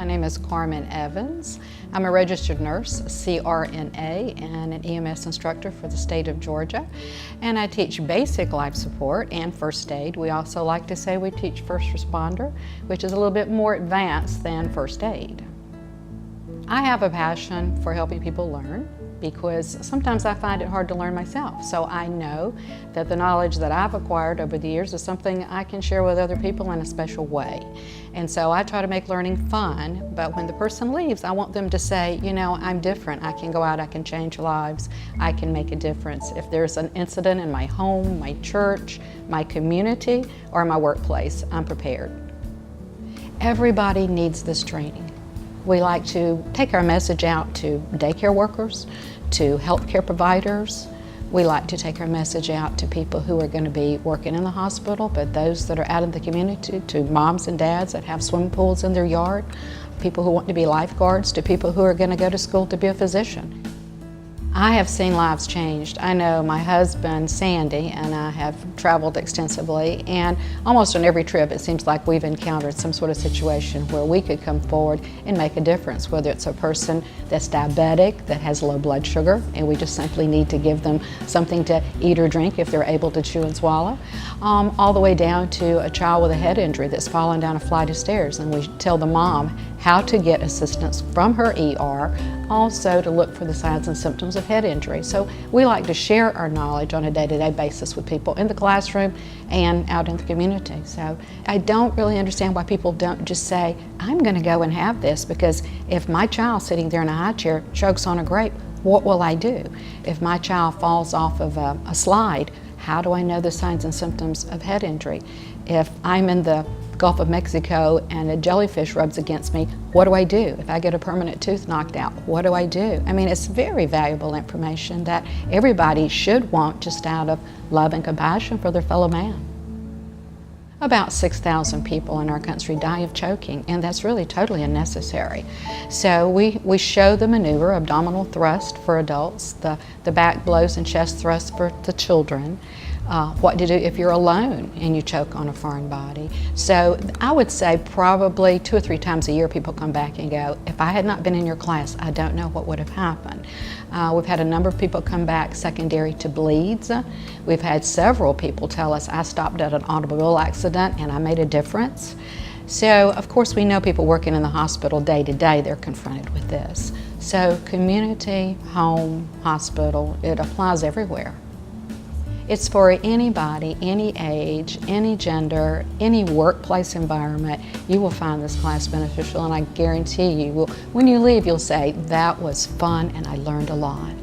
name is Carmen Evans. I'm a registered nurse, CRNA, and an EMS instructor for the state of Georgia. And I teach basic life support and first aid. We also like to say we teach first responder, which is a little bit more advanced than first aid. I have a passion for helping people learn because sometimes I find it hard to learn myself. So I know that the knowledge that I've acquired over the years is something I can share with other people in a special way. And so I try to make learning fun, but when the person leaves, I want them to say, you know, I'm different. I can go out, I can change lives, I can make a difference. If there's an incident in my home, my church, my community, or my workplace, I'm prepared. Everybody needs this training. We like to take our message out to daycare workers, to healthcare providers. We like to take our message out to people who are going to be working in the hospital, but those that are out in the community, to moms and dads that have swimming pools in their yard, people who want to be lifeguards, to people who are going to go to school to be a physician. I have seen lives changed. I know my husband, Sandy, and I have traveled extensively, and almost on every trip it seems like we've encountered some sort of situation where we could come forward and make a difference, whether it's a person that's diabetic, that has low blood sugar, and we just simply need to give them something to eat or drink if they're able to chew and swallow, all the way down to a child with a head injury that's fallen down a flight of stairs, and we tell the mom how to get assistance from her ER, also to look for the signs and symptoms of head injury. So we like to share our knowledge on a day-to-day basis with people in the classroom and out in the community. So I don't really understand why people don't just say, I'm going to go and have this, because if my child sitting there in a high chair chokes on a grape, what will I do? If my child falls off of a slide, how do I know the signs and symptoms of head injury? If I'm in the Gulf of Mexico and a jellyfish rubs against me, what do I do? If I get a permanent tooth knocked out, what do I do? I mean, it's very valuable information that everybody should want just out of love and compassion for their fellow man. About 6,000 people in our country die of choking, and that's really totally unnecessary. So we show the maneuver, abdominal thrust for adults, the back blows and chest thrust for the children, what to do if you're alone and you choke on a foreign body. So I would say probably 2 or 3 times a year people come back and go, if I had not been in your class, I don't know what would have happened. We've had a number of people come back secondary to bleeds. We've had several people tell us, I stopped at an automobile accident and I made a difference. So of course we know people working in the hospital day to day, they're confronted with this. So community, home, hospital, it applies everywhere. It's for anybody, any age, any gender, any workplace environment. You will find this class beneficial, and I guarantee you, when you leave, you'll say, that was fun and I learned a lot.